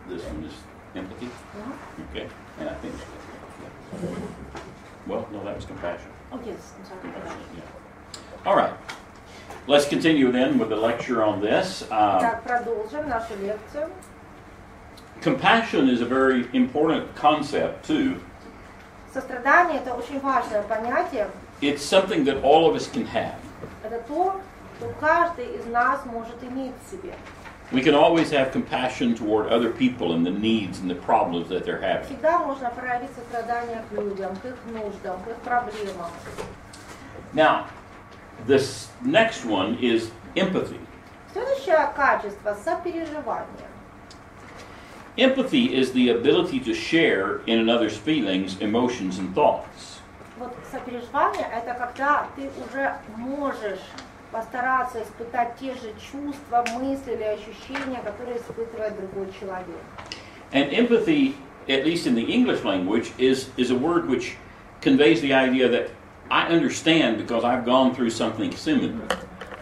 This one is empathy? Okay, and I finished it. Yeah. Well, no, that was compassion. Oh, yes, I'm sorry. Compassion. Yeah. All right. Let's continue then with the lecture on this. Итак, продолжим нашу лекцию. Compassion is a very important concept too. Сострадание – это очень важное понятие. It's something that all of us can have. Это то, что каждый из нас может иметь в себе. We can always have compassion toward other people and the needs and the problems that they're having. Всегда можно проявить сострадание к людям, к их нуждам, к их проблемам. Now, this next one is empathy. Следующее качество – сопереживание. Empathy is the ability to share in another's feelings, emotions, and thoughts. Вот сопереживание – это когда ты уже можешь постараться испытать те же чувства, мысли или ощущения, которые испытывает другой человек. And empathy, at least in the English language, is a word which conveys the idea that I understand because I've gone through something similar.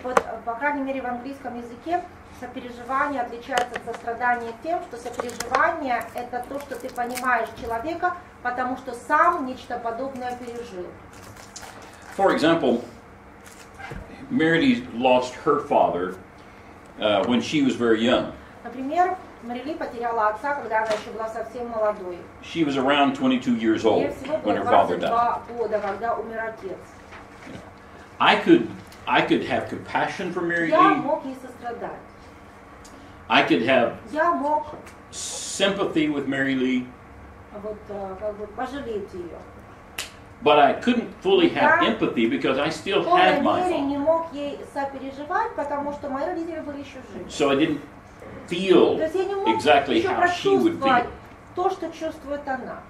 Вот, по крайней мере, в английском языке сопереживание отличается от сострадания тем, что сопереживание – это то, что ты понимаешь человека, потому что сам нечто подобное пережил. For example, Mary lost her father when she was very young. Например, Марили потеряла отца, когда она еще была совсем молодой. She was around 22 years old Ей всего when было her father died. 22 года, когда умер отец. I could have compassion for Mary Я Lee. мог ей сострадать. I could have Я мог sympathy with Mary Lee. вот, как бы пожалеть ее. But I couldn't fully have empathy because I still В полной had my мере не father. мог ей сопереживать, потому что мои родители были еще живы. So I didn't feel То есть я не мог exactly еще how she would прочувствовать feel. то, что чувствует она.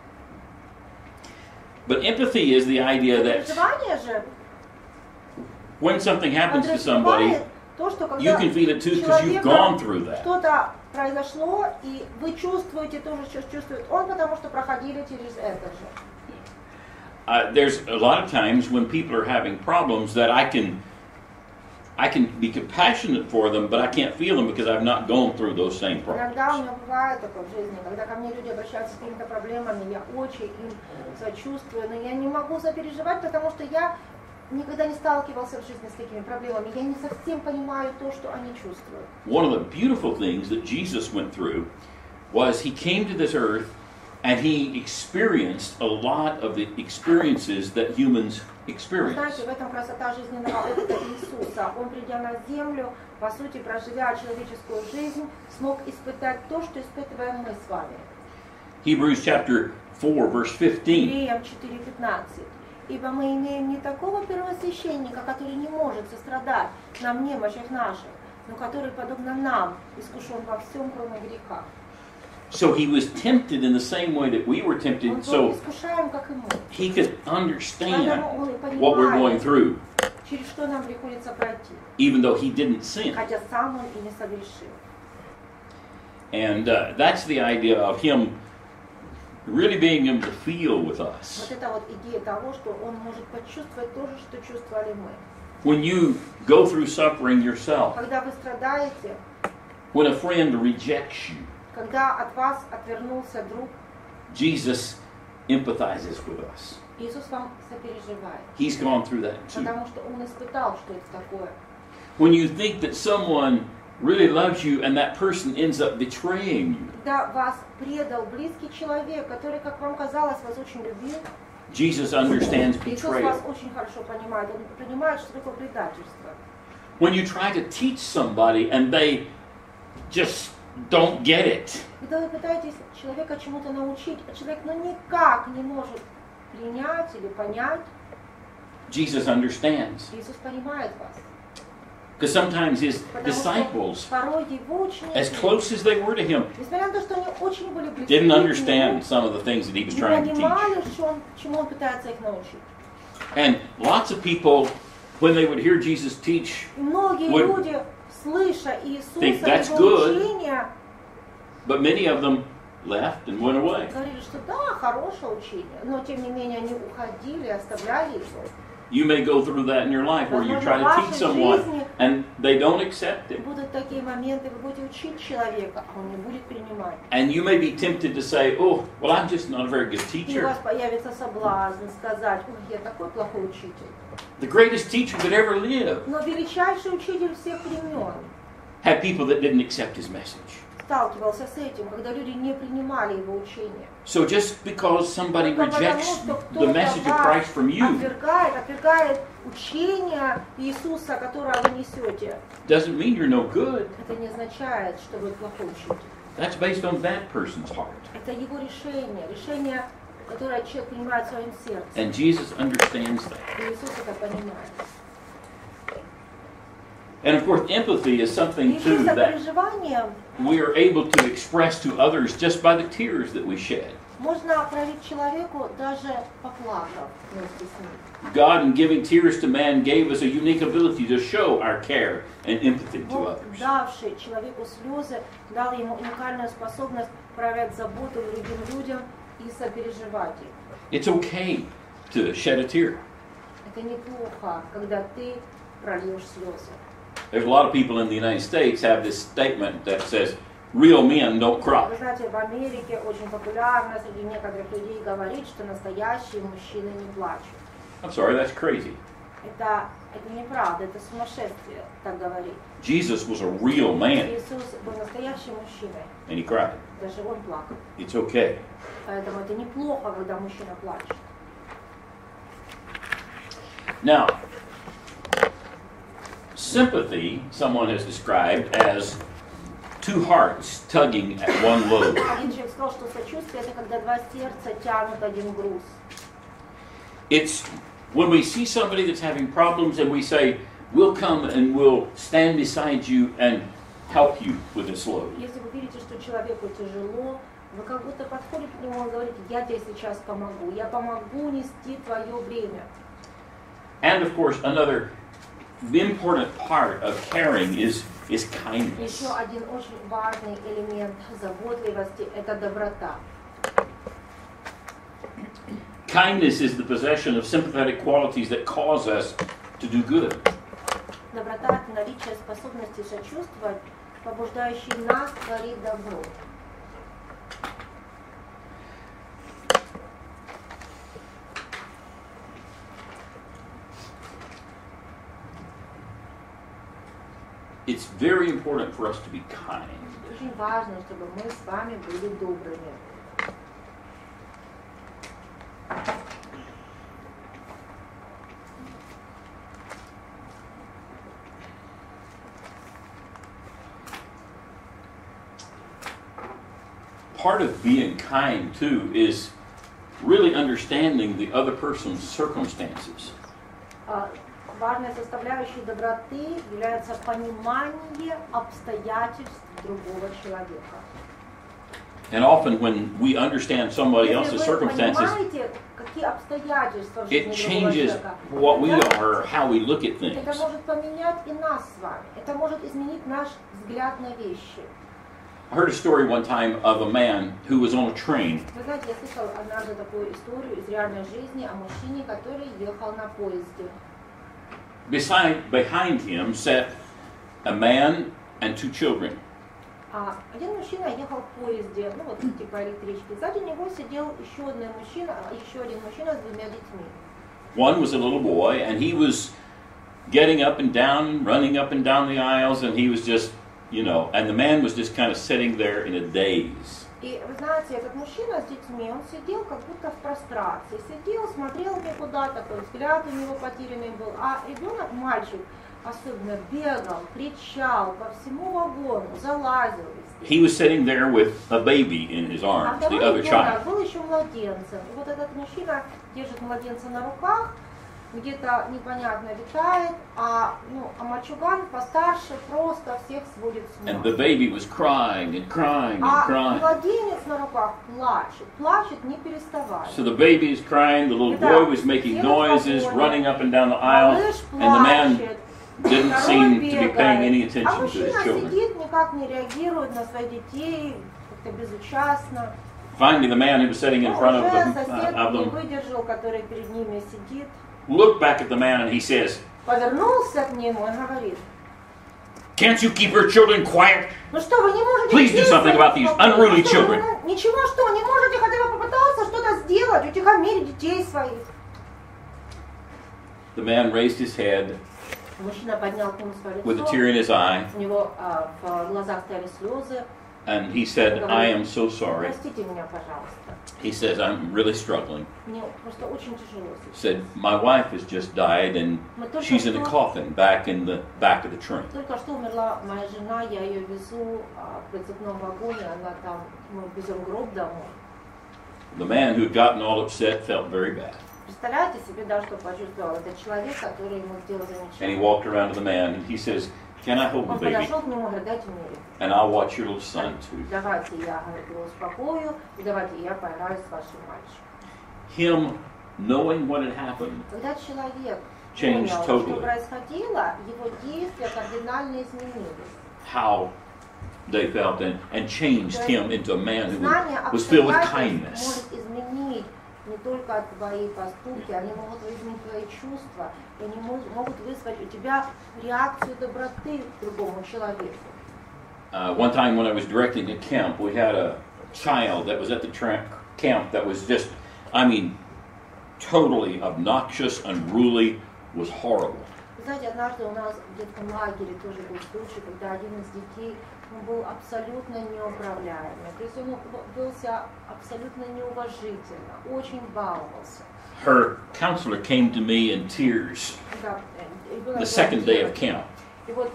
But empathy is the idea that Сопереживание же when something happens to somebody, подразумевает то, что когда you can feel it too because you've gone through that. что-то произошло, и вы чувствуете то же, что чувствует он, потому что проходили через это же. There's a lot of times when people are having problems that I can be compassionate for them, but I can't feel them because I've not gone through those same problems. Иногда у меня бывает такое в жизни, когда ко мне люди обращаются с какими-то проблемами, я очень им сочувствую, но я не могу сопереживать, потому что я никогда не сталкивался в жизни с такими проблемами. Я не совсем понимаю то, что они чувствуют. One of the beautiful things that Jesus went through was he came to this earth and he experienced a lot of the experiences that humans experience. Знаете, в этом красота жизненного опыта Иисуса. Он, придя на землю, по сути, проживя человеческую жизнь, смог испытать то, что испытываем мы с вами. Hebrews chapter 4, verse 15. Евреям 4:15. Ибо мы имеем не такого первосвященника, который не может сострадать нам в немощах наших, но который, подобно нам, искушен во всем, кроме греха. So he was tempted in the same way that we were tempted, so искушаем, как и мы. he could understand Поэтому он и понимает, what we're going through, через что нам приходится пройти, even though he didn't sin. хотя сам он и не согрешил. And that's the idea of him really being able to feel with us. Вот это вот идея того, что он может почувствовать то же, что чувствовали мы. When you go through suffering yourself, Когда вы страдаете, when a friend rejects you, когда от вас отвернулся друг, Jesus empathizes with us. Иисус вам сопереживает, He's gone through that too. потому что он испытал, что это такое. When you think that someone really loves you and that person ends up betraying you, Когда вас предал близкий человек, который, как вам казалось, вас очень любил, Jesus understands Иисус betrayal. вас очень хорошо понимает. Он понимает, что такое предательство. When you try to teach somebody and they just don't get it, Когда вы пытаетесь человека чему-то научить, а человек никак не может принять или понять, Jesus understands. Иисус понимает вас. Because sometimes his Потому disciples, что порой его ученики, as close as they were to him, несмотря на то, что они очень были близки, didn't understand some of the things that he was не trying to teach. понимали, чему он пытается их научить. And lots of people, when they would hear Jesus teach, И многие would люди, слыша Иисуса, think that's его good. учения, but many of them left and went away. говорили, что да, хорошее учение, но тем не менее они уходили, оставляли его. You may go through that in your life where you try to teach someone and they don't accept it. Будут такие моменты, вы будете учить человека, а он не будет принимать. And you may be tempted to say, oh, well, I'm just not a very good И у teacher. вас появится соблазн сказать, ой, я такой плохой учитель. The greatest teacher that ever lived Но величайший учитель всех времен had people that didn't accept his message. сталкивался с этим, когда люди не принимали его учение. So just because somebody Только потому, rejects что the message of Christ from you отвергает учение Иисуса, которое вы несете, doesn't mean you're no good. это не означает, что вы плохой учитель. That's based on that person's heart. Это его решение, которое человек принимает в своем сердце. And Jesus understands that. И Иисус это понимает. And of course, empathy is something И too that сопереживание we are able to express to others just by the tears that we shed. можно проявить человеку, даже поплакав вместе с ним. God, in giving tears to man, gave us a unique ability to show our care and empathy to Бог, others. давший человеку слезы, дал ему уникальную способность проявлять заботу другим людям и сопереживать их. It's okay to shed a tear. Это неплохо, когда ты прольешь слезы. There's a lot of people in the United States have this statement that says, real men don't cry. Вы знаете, в Америке очень популярно среди некоторых людей говорить, что настоящие мужчины не плачут. I'm sorry, that's crazy. Это неправда, это сумасшествие, так говорить. Jesus was a real man, Иисус был настоящим мужчиной, and he cried. даже он плакал. It's okay. Поэтому это неплохо, когда мужчина плачет. Now, sympathy, someone has described as two hearts tugging at one load. Один человек сказал, что сочувствие — это когда два сердца тянут один груз. It's when we see somebody that's having problems and we say, we'll come and we'll stand beside you and help you with this load. Если вы видите, что человеку тяжело, вы как будто подходите к нему и говорите, я тебе сейчас помогу, я помогу нести твое бремя. And of course, another important part of caring is kindness. Еще один очень важный элемент заботливости — это доброта. Kindness is the possession of sympathetic qualities that cause us to do good. Доброта — это наличие способности сочувствовать, побуждающей нас творить добро. It's very important for us to be kind. Очень важно, чтобы мы с вами были добрыми. Part of being kind, too, is really understanding the other person's circumstances. Важной составляющей доброты является понимание обстоятельств другого человека. And often when we understand somebody else's Если вы circumstances, понимаете, какие обстоятельства в it жизни другого changes человека, what we are, how we look at things. это может поменять и нас с вами. Это может изменить наш взгляд на вещи. I heard a story one time of a man who was on a train. Вы знаете, я слышала однажды такую историю из реальной жизни о мужчине, который ехал на поезде. Behind him sat a man and two children. Один мужчина ехал в поезде, ну вот типа электрички. Сзади него сидел еще один мужчина с двумя детьми. One was a little boy, and he was getting up and down, running up and down the aisles, and he was just, and the man was just kind of sitting there in a daze. И вы знаете, этот мужчина с детьми, он сидел как будто в прострации. Сидел, смотрел никуда, такой взгляд у него потерянный был. А ребенок, мальчик, особенно бегал, кричал по всему вагону, залазил. He was sitting there with a baby in his arms, the other child. Был еще младенцем. И вот этот мужчина держит младенца на руках, где-то непонятно витает, а мальчуган постарше просто всех сводит с ума. And the baby was crying and crying and А crying. младенец на руках плачет, не переставая. So the baby is crying, the little boy was making noises, running up and down the aisle, and the man didn't seem to be paying any attention to his children. Сидит, никак не реагирует на своих детей, как-то безучастно. Finally, the man who was sitting in front of Уже сосед не them выдержал, который перед ними сидит. looked back at the man and he says, повернулся к нему и говорит: "Can't you keep your children quiet? ну что, вы не можете... Please do something about these unruly children." Ничего, что, не можете хотя бы попытаться что-то сделать, утихомирить детей своих. The man raised his head Мужчина поднял к нему свое with a лицо, tear in his eye, у него в глазах стояли слезы. and he said, "I am so sorry." Простите меня, пожалуйста. He says, "I'm really struggling." Мне просто очень тяжело He сейчас. said, "My wife has just died and she's in a coffin back in the back of the train." Только что умерла моя жена, я ее везу в прицепном вагоне, она там, мы везем гроб домой. The man who had gotten all upset felt very bad. Представляете себе, да, что почувствовал этот человек, который ему сделал And he замечание. walked around to the man and he says, "Can I hold the Он baby? подошел к нему и говорит: дайте мне руку. And I'll watch your little son too." Давайте я, говорит, его успокою, и давайте я поиграю с вашим мальчиком. Him knowing what had happened Когда человек Changed понял, totally. что происходило, его действия кардинально изменились. how they felt and changed him into a man who Знание was filled with обстоятельств kindness. может изменить не только твои поступки, они могут изменить твои чувства, и они могут вызвать у тебя реакцию доброты к другому человеку. One time when I was directing a camp, we had a child that was at the camp that was just, I mean, totally obnoxious, unruly, was horrible. Вы знаете, однажды у нас в детском лагере тоже был случай, когда один из детей, он был абсолютно неуправляемый. То есть он вел себя абсолютно неуважительно, очень баловался. Her counselor came to me in tears Да, и была the second day of девочка. camp. И вот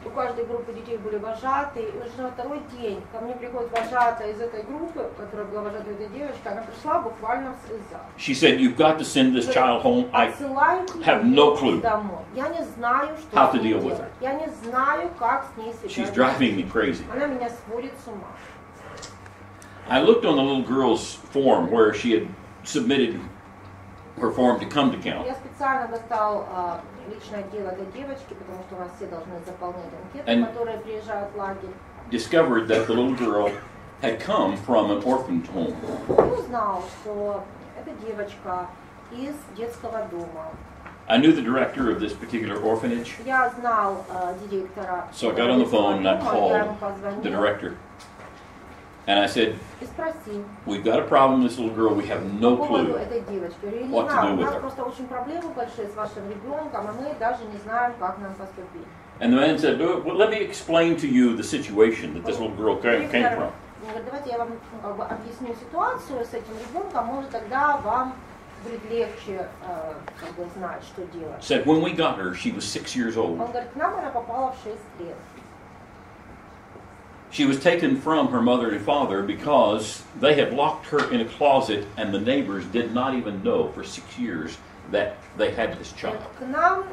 у каждой группы детей были вожатые, и уже на второй день ко мне приходит вожатая из этой группы, которая была вожатой этой девочкой, она пришла буквально в слезах. She said, "You've got to send this child home. I Отсылайте have ее no clue домой. Я не знаю, что how с to ней deal with делать. her. Я не знаю, как с ней себя She's вести. driving me crazy." Она меня сводит с ума. I looked on the little girl's form where she had submitted her form to come to camp. Я специально достал личное дело для девочки, потому что у нас все должны заполнять анкеты, которые приезжают в лагерь. Discovered that the little girl had come from an orphaned home. И узнал, что эта девочка из детского дома. I knew the director of this particular orphanage, Я знал директора. so I got on the phone and I Я ему called позвонил the director. And I said, и спросил "We've got a problem with this little girl. We have no по поводу clue." этой девочки. Я говорю, не what to знаю, do у with нас her. просто очень проблемы большие с вашим ребенком, и мы даже не знаем, как нам поступить. And the man said, "Well, let me explain to you the situation that this little girl came Директор from." говорит: давайте я вам как бы объясню ситуацию с этим ребенком, может тогда вам будет легче как бы знать, что делать. Said when we got her, she was 6 years Он old. говорит, к нам она попала в 6 лет. She was taken from her mother and father because they had locked her in a closet and the neighbors did not even know for 6 years that they had this child. К нам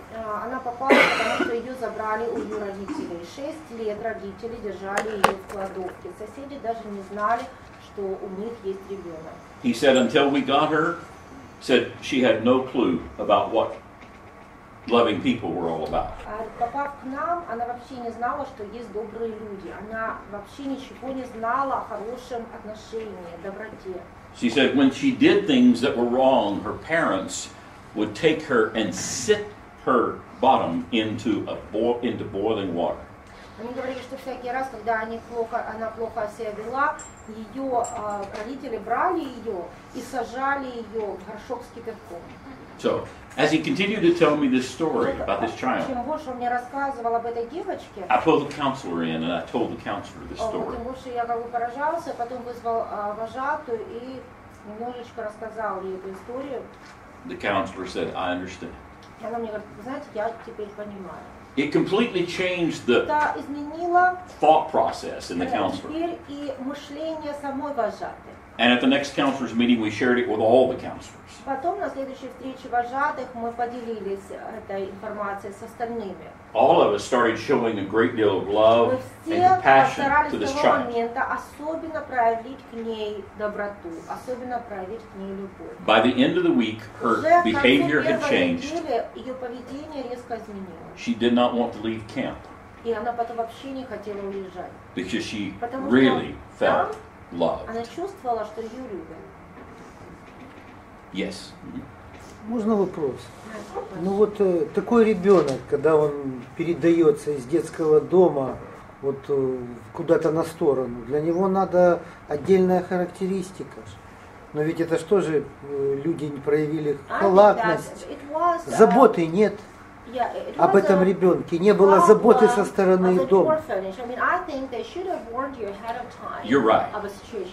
она попала, потому что ее забрали у ее родителей. 6 лет родители держали ее в кладовке. Соседи даже не знали, что у них есть ребенок. He said until we got her, said she had no clue about what loving people were all about. Попав к нам, она вообще не знала, что есть добрые люди. Она вообще ничего не знала о хорошем отношении, доброте. She said when she did things that were wrong, her parents would take her and sit her bottom into boiling water. Они говорили, что всякий раз, когда она плохо себя вела, ее родители брали ее и сажали ее в горшок с кипятком. So, as he continued to tell me this story about this child, Чем больше он мне рассказывал об этой девочке, I pulled the counselor in and I told the counselor this story. тем больше я как бы поражался, потом вызвал вожатую и немножечко рассказал ей эту историю. The counselor said, "I understand." И она мне говорит, вы знаете, я теперь понимаю. It completely changed the Это изменило thought process in the counselor. теперь и мышление самой вожатой. And at the next counselor's meeting, we shared it with all the counselors. Потом на следующей встрече вожатых мы поделились этой информацией с остальными. All of us started showing a great deal of Мы love and все compassion постарались to с this того child. момента особенно проявить к ней доброту, особенно проявить к ней любовь. By the end of the week, her Уже к концу behavior had первой changed. недели ее поведение резко изменилось. She did not want to leave camp И она потом вообще не хотела уезжать. because she Потому что really там felt loved. она чувствовала, что ее любят. Yes. Можно вопрос? Ну вот такой ребенок, когда он передается из детского дома вот куда-то на сторону, для него надо отдельная характеристика. Но ведь это что же люди не проявили халатность, заботы нет об этом ребенке, не было заботы со стороны дома. You're right.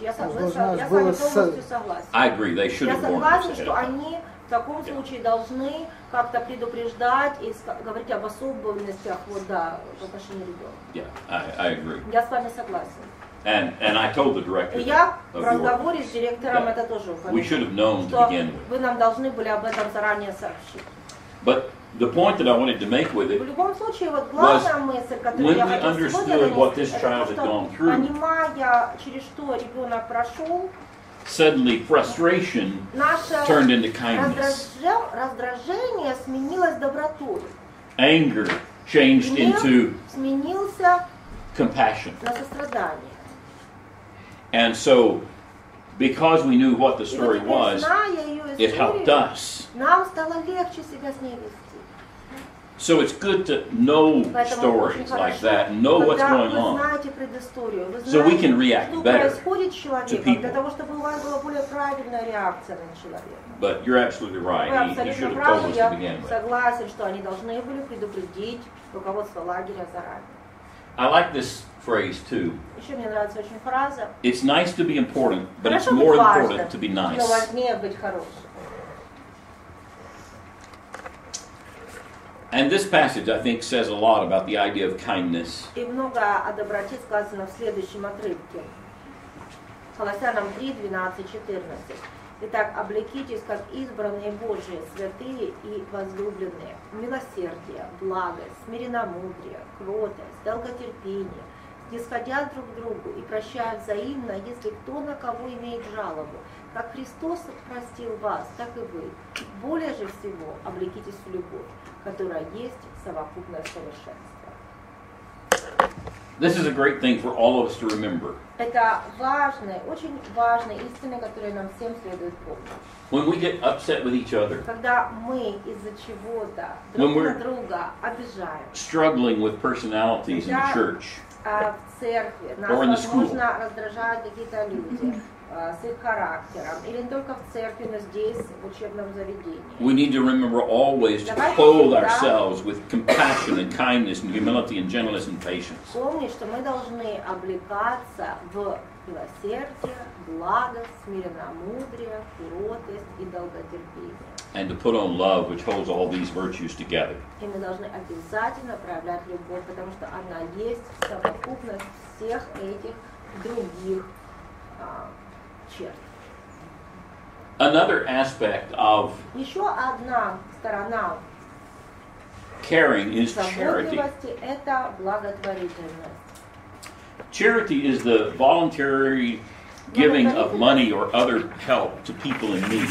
Я с вами полностью согласен. I agree. They should Я have warned согласен, us ahead что of time. они в таком случае должны как-то предупреждать и говорить об особенностях вот, да, в отношении ребенка. Yeah, I agree. Я с вами согласен. And I told the director И я в of the разговоре Урок с директором that это тоже we should have known to что begin with. вы нам должны были об этом заранее сообщить. But the point that I wanted to make with В it, любом случае, вот главная мысль, которую я хочу сегодня донести, это то, что, понимая, через что ребенок прошел, suddenly frustration наше turned into kindness. раздражение сменилось добротой. Anger changed into сменился compassion. на сострадание. And so, because we knew what the И вот story теперь, was, зная ее it helped историю, us. нам стало легче себя с ней вести. So it's good to know Поэтому очень stories like хорошо, that, know what's когда going вы on. знаете предысторию, вы So we can знаете, react что better происходит с to человеком, people. для того, чтобы у вас была более правильная реакция на человека. But you're absolutely Вы right. He абсолютно should have правы, told us я to begin with. согласен, что они должны были предупредить руководство лагеря заранее. I like this phrase too. Еще мне нравится очень фраза. It's nice to be important, but it's Хорошо быть more важным, important to be но nice. важнее быть хорошим. And this passage, I think, says a lot about the idea of kindness. И много о доброте сказано в следующем отрывке. Колоссянам 3, 12, 14. Итак, облекитесь, как избранные Божии, святые и возлюбленные, милосердие, благость, смиренномудрие, кротость, долготерпение, снисходя друг к другу и прощая взаимно, если кто на кого имеет жалобу. Как Христос простил вас, так и вы. Более же всего облекитесь в любовь, которая есть совокупное совершенство. This is a great thing for all of us to remember. Это важные, очень важные истины, которые нам всем следует помнить. When we get upset with each other, Когда мы из-за чего-то друг на друга обижаем, struggling with personalities in the church, в церкви нас, or in the school, возможно, раздражают какие-то люди с их характером, или не только в церкви, но здесь, в учебном заведении. we need to remember always to clothe ourselves with compassion and kindness and humility and gentleness and patience. Помни, что мы должны облекаться в милосердие, благость, смиренномудрие, кротость и долготерпение. And to put on love, which holds all these virtues together. И мы должны обязательно проявлять любовь, потому что она есть совокупность всех этих других черт. Another aspect of Еще одна сторона caring is charity. заботливости – это благотворительность. Charity is the voluntary giving of money or other help to people in need.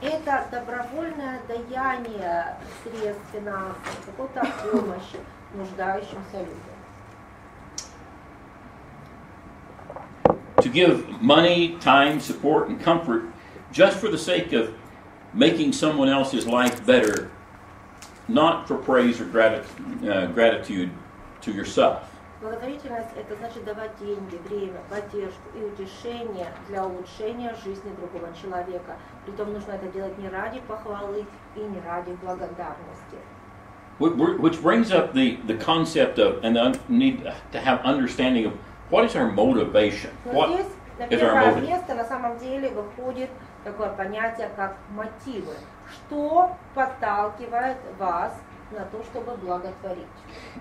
Это добровольное даяние средств финансов, какой-то помощи нуждающимся людям. To give money, time, support, and comfort just for the sake of making someone else's life better, not for praise or gratitude to yourself. Благотворительность – это значит давать деньги, время, поддержку и утешение для улучшения жизни другого человека. Притом нужно это делать не ради похвалы и не ради благодарности. Which brings up the concept of, and the need to have understanding of, what is our motivation? Но здесь на is our первое motive? место на самом деле выходит такое понятие, как мотивы. Что подталкивает вас на то, чтобы благотворить?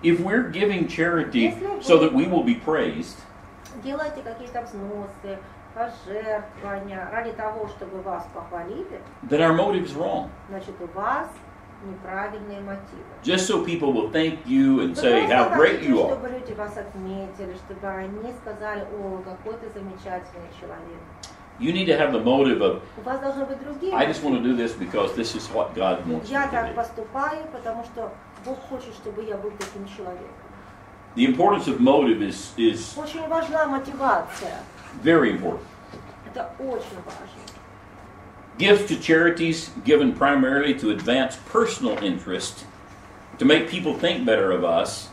If we're giving charity so that we will be praised, Делайте какие-то взносы, пожертвования ради того, чтобы вас похвалили, then our motive is wrong. значит, у вас неправильные мотивы. Just so people will thank you and Вы say просто how great хотите, you are. чтобы люди вас отметили, чтобы они сказали: о, какой ты замечательный человек. You need to have the motive of, У вас должны быть другие I just want to мотивы. do this because this is what God wants me Я to так do. поступаю, потому что Бог хочет, чтобы я был таким человеком. The importance of motive is Очень важна мотивация. very important. Это очень важно. Gifts to charities given primarily to advance personal interest, to make people think better of us,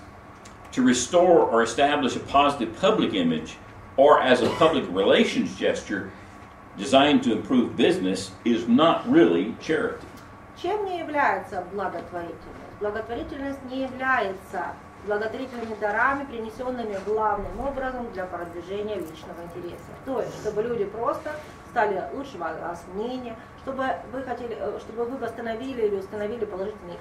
to restore or establish a positive public image, or as a public relations gesture designed to improve business, is not really charity. Чем не является благотворительность? Благотворительность не является благотворительными дарами, принесенными главным образом для продвижения личного интереса. То есть, чтобы люди просто стали лучше вас мнения, чтобы вы восстановили или установили положительный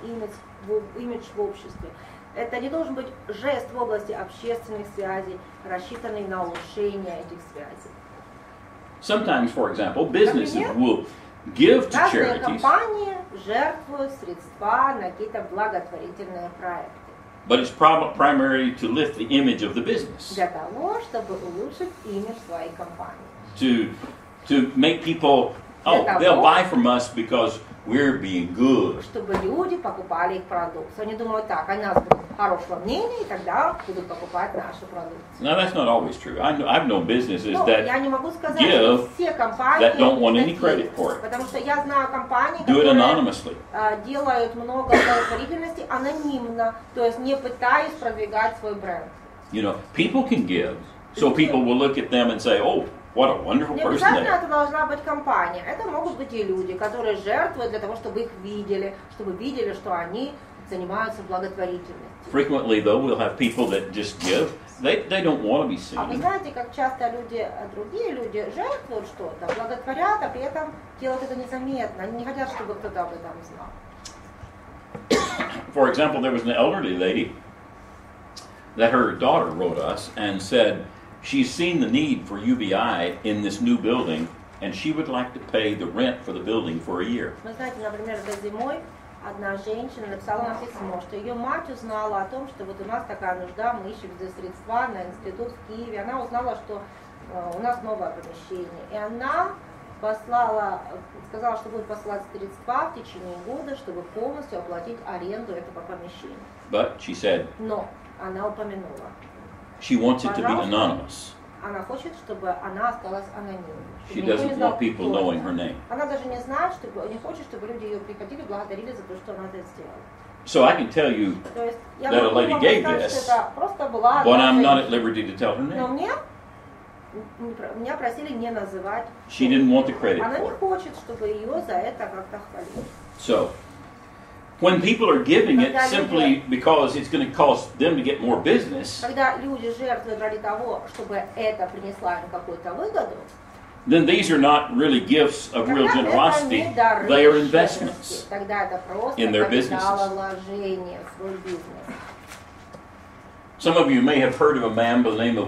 имидж в обществе. Это не должен быть жест в области общественных связей, рассчитанный на улучшение этих связей. Sometimes, for example, businesses will give to Разные charities. компании жертвуют средства на какие-то благотворительные проекты. But it's primarily to lift the image of the business, Для того, чтобы улучшить имидж своей компании. to make people, oh, they'll buy from us because we're being good. Чтобы люди покупали их продукцию. Они думают так, о нас будут хорошего мнения, и тогда будут покупать нашу продукцию. Now that's not always true. I've known businesses Я не that могу сказать, give что все компании that don't want any такие, credit for it. потому что я знаю компании, Do it которые anonymously. делают много благотворительности анонимно, то есть не пытаясь продвигать свой бренд. You know, people can give, so people will look at them and say, oh, what a wonderful Не person обязательно they are. это должна быть компания. Это могут быть и люди, которые жертвуют для того, чтобы их видели, чтобы видели, что они занимаются благотворительностью. Frequently, though, we'll have people that just give. They don't want to be А вы seen. знаете, как часто другие люди жертвуют что-то, благотворят, а при этом делают это незаметно. Они не хотят, чтобы кто-то об этом знал. For example, there was an elderly lady that her daughter wrote us and said she's seen the need for UBI in this new building and she would like to pay the rent for the building for a year. Вы знаете, например, до зимой одна женщина написала нам письмо, что ее мать узнала о том, что вот у нас такая нужда, мы ищем здесь средства на институт в Киеве. Она узнала, что у нас новое помещение. И она сказала, что будет посылать средства в течение года, чтобы полностью оплатить аренду этого помещения. But she said Но она упомянула, she wants it to be anonymous. она хочет, чтобы она осталась анонимной. She doesn't want people knowing her name. Она даже не знает, не хочет, чтобы люди ее приходили, благодарили за то, что она это сделала. So I can tell you То есть я that a могу lady вам gave сказать, this, что это просто была but одна I'm not at женщина. liberty to tell her Но name. меня просили не называть. She didn't want the credit Она не for it. хочет, чтобы ее за это как-то хвалили. So, when people are giving it simply because it's going to cost them to get more business, Когда люди жертвуют ради того, чтобы это принесло им какую-то выгоду, then these are not really gifts of real тогда generosity. это не дары They are щедрости. investments. Тогда это просто in their businesses. капиталовложение в свой бизнес. Some of you may have heard of a man by the name of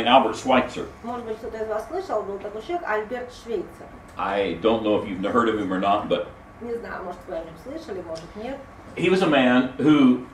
Albert Schweitzer. Может быть, кто-то из вас слышал, был такой человек Альберт Швейцер. I don't know if you've heard of him or not, but Не знаю, может, вы о нем слышали, может, нет. he was a man who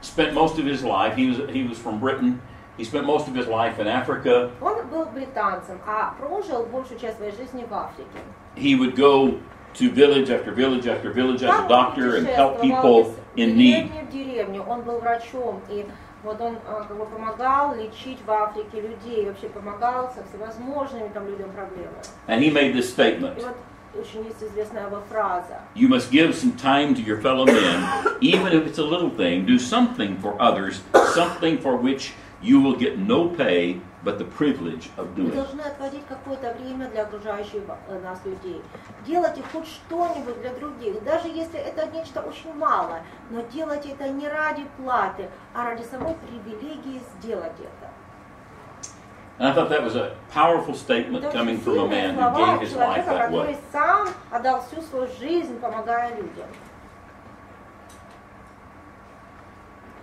spent most of his life, he was from Britain, he spent most of his life in Africa. Он был британцем, а прожил большую часть своей жизни в Африке. He would go to village after village after village as a doctor and help people in need. В деревню, он был врачом, и вот он помогал лечить в Африке людей, вообще помогал со всевозможными там людям проблемами. And he made this statement. И вот очень есть известная его фраза. You must give some time to your fellow men, even if it's a little thing. Do something for others, something for which you will get no pay, but the privilege of Мы doing it. должны отводить какое-то время для окружающих нас людей. Делайте хоть что-нибудь для других, даже если это нечто очень малое, но делайте это не ради платы, а ради самой привилегии сделать это. And I thought that was a powerful statement Это coming очень from a сильные man слова who gave his life человека, that который way. сам отдал всю свою жизнь, помогая людям.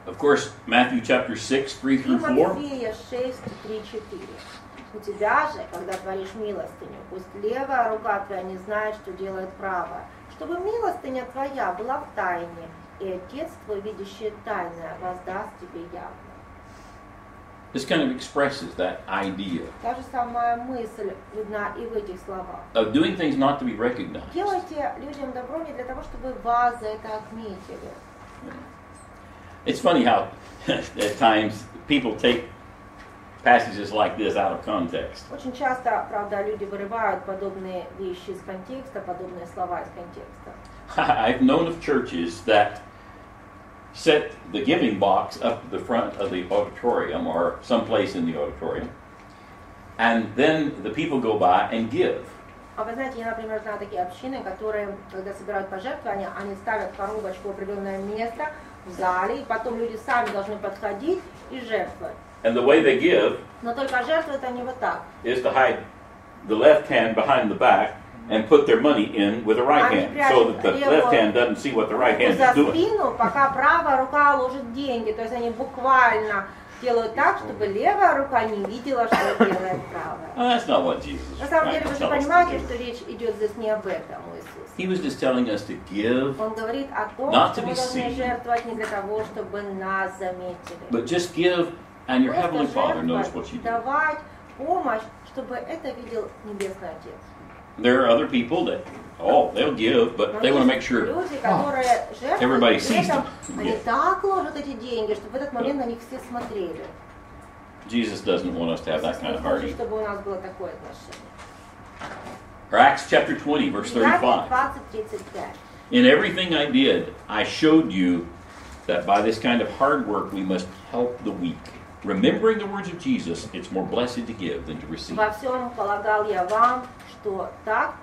Of course, Matthew chapter 6, 3 И through 4. Матфея 6, 3, 4. У тебя же, когда творишь милостыню, пусть левая рука твоя не знает, что делает правая, чтобы милостыня твоя была в тайне, и Отец твой, видящий тайное, воздаст тебе явно. This kind of expresses that idea Та же самая мысль видна и в этих словах. of doing things not to be recognized. Делайте людям добро не для того, чтобы вас за это отметили. It's funny how at times people take passages like this out of context. Очень часто, правда, люди вырывают подобные вещи из контекста, подобные слова из контекста. I've known of churches that set the giving box up at the front of the auditorium or someplace in the auditorium, and then the people go by and give. А вы знаете, я, например, знаю такие общины, которые, когда собирают пожертвования, они ставят коробочку в определенное место в зале, и потом люди сами должны подходить и жертвовать. And the way they give Но только жертвуют они вот так. is to hide the left hand behind the back and put their money in with the right hand, so that the left hand doesn't see what the right hand За is doing. спину, пока правая рука ложит деньги, то есть они буквально делают так, чтобы левая рука не видела, что делает правая. That's not what Jesus На was самом trying деле, to вы же tell us to понимаете, do. что речь идет здесь не об этом у Иисуса. He was just telling us to give, Он говорит о том, Not что to мы be должны seen. жертвовать не для того, чтобы нас заметили. but just give, and your Просто Heavenly Father knows жертвовать, what you do. давать помощь, чтобы это видел Небесный Отец. There are other people that, they'll give, but Но they want to make есть sure люди, которые жертвуют, everybody и при sees этом them. они Yeah. так ложат эти деньги, чтобы в этот момент на них все смотрели. Jesus doesn't want us to have that Иисус kind не of heart хочет, either. чтобы у нас было такое отношение. Or Acts chapter 20, verse 35. 20:35. In everything I did, I showed you that by this kind of hard work we must help the weak. Remembering the words of Jesus, it's more blessed to give than to receive. Во всем показал я вам, что так,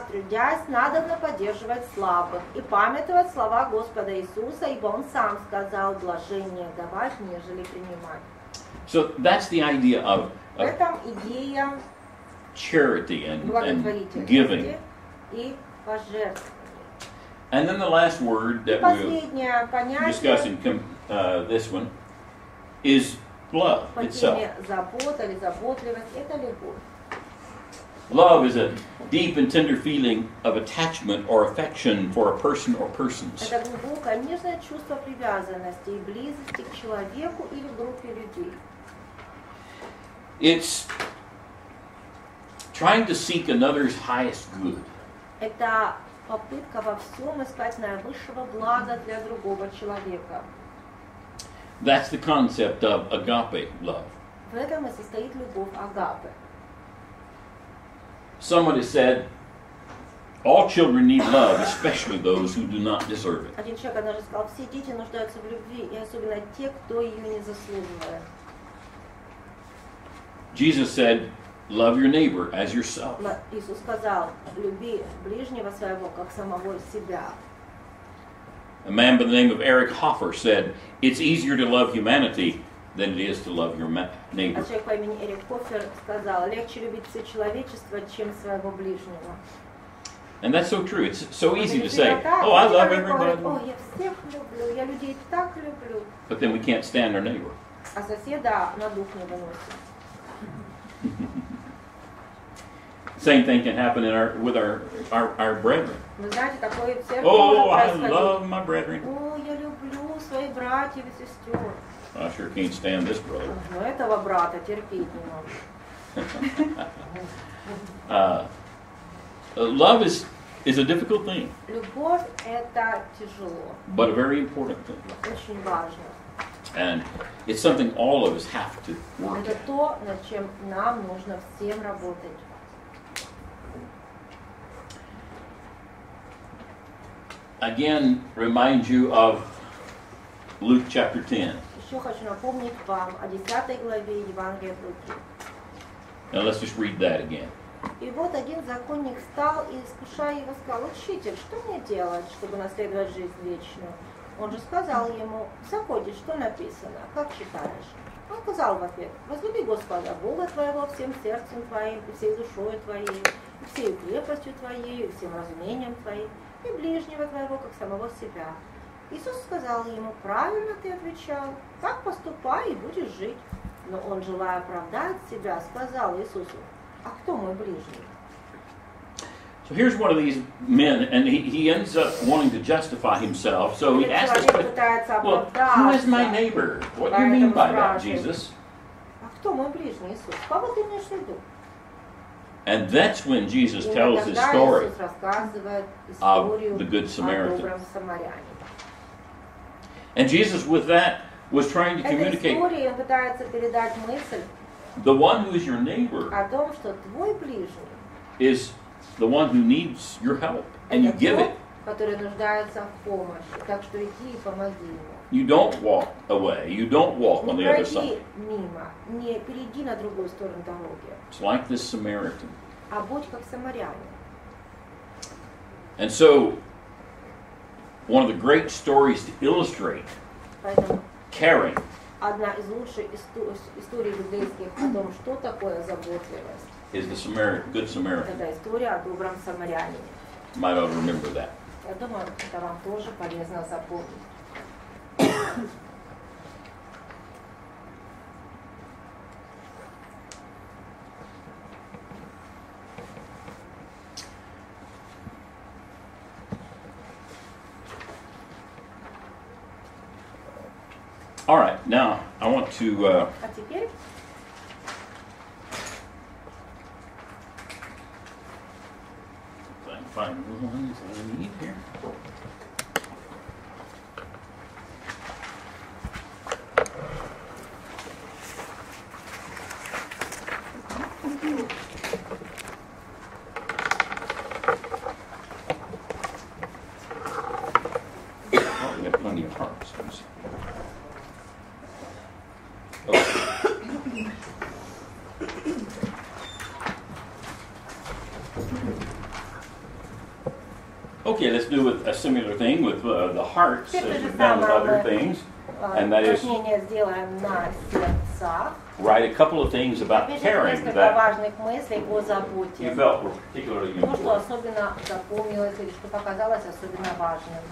трудясь, надобно поддерживать слабых и памятовать слова Господа Иисуса, ибо Он сам сказал, блажение давать, нежели принимать. So that's the idea of В этом идея charity and giving. благотворительности и пожертвования. And then the last word that we'll Последнее discuss in понятие this one is love по itself. теме забота или заботливость – это любовь. Love is a deep and tender feeling of attachment or affection for a person or persons. Это глубокое, нежное чувство привязанности и близости к человеку или группе людей. It's trying to seek another's highest good. Это попытка во всем искать наивысшего блага для другого человека. That's the concept of agape love. В этом и состоит любовь агапы. Someone has said, all children need love, especially those who do not deserve it. Один человек однажды сказал, все дети нуждаются в любви, и особенно те, кто ее не заслуживает. Jesus said, love your neighbor as yourself. Иисус сказал, люби ближнего своего, как самого себя. A man by the name of Eric Hoffer said, it's easier to love humanity than it is to love your neighbor. А человек по имени Эрик Хофер сказал, легче любить все человечество, чем своего ближнего. And that's so true. It's so easy to say, I love everybody. О, я всех люблю, я людей так люблю. But then we can't stand our neighbor. А соседа на дух не выносит. Same thing can happen with our brethren. Вы знаете, такое в церкви Oh, может I происходить. love my brethren. О, я люблю своих братьев и сестер. I sure can't stand this brother. Но этого брата терпеть не могу. Love is a difficult thing, Любовь – это тяжело, but a very important thing. очень важно. And it's something all of us have to work Это at. то, над чем нам нужно всем работать. Again, remind you of Luke chapter 10. Еще хочу напомнить вам о 10 главе Евангелия от Луки. Now let's just read that again. И вот один законник встал и, искушая его, сказал, «Учитель, что мне делать, чтобы наследовать жизнь вечную?» Он же сказал ему, «В законе что написано, как читаешь?» Он сказал в ответ, «Возлюби Господа Бога твоего всем сердцем твоим, и всей душой твоей, и всей крепостью твоей, и всем разумением твоим, и ближнего твоего, как самого себя». Иисус сказал ему, «Правильно ты отвечал, так поступай и будешь жить». Но он, желая оправдать себя, сказал Иисусу, «А кто мой ближний?» So here's one of these men, and he ends up wanting to justify himself. So he asks this question, well, who is my neighbor? What do you mean by that, Jesus? «А кто мой ближний, Иисус? Кого ты имеешь в виду?» And that's when Jesus И tells his тогда story Иисус рассказывает of историю the Good о Samaritan. добром самарянине. And Jesus, with that was trying to Этой communicate. историей он пытается передать мысль The one who is your neighbor о том, что твой ближний is the one who needs your help, and you это give тот, it. который нуждается в помощи. Так что иди и помоги ему. You don't walk away. You don't walk on Не the other пройди side. мимо, не перейди на другую сторону дороги, It's like this Samaritan. а будь как самарянин. And so, one of the great stories to illustrate Поэтому caring одна из лучших историй библейских о том, что такое заботливость, is the Good Samaritan. это история о добром самарянине. You might ought to remember that. Я думаю, это вам тоже полезно запомнить. All right, now I want to А теперь find the ones that I need here. Oh, we have plenty of hearts. Okay, let's do a similar thing with the hearts as we've done with other things. And that is упражнение сделаем на сердцах. write a couple of things about Напишите caring несколько that важных мыслей о you заботе. felt were particularly То, что important. особенно запомнилось или что показалось особенно важным.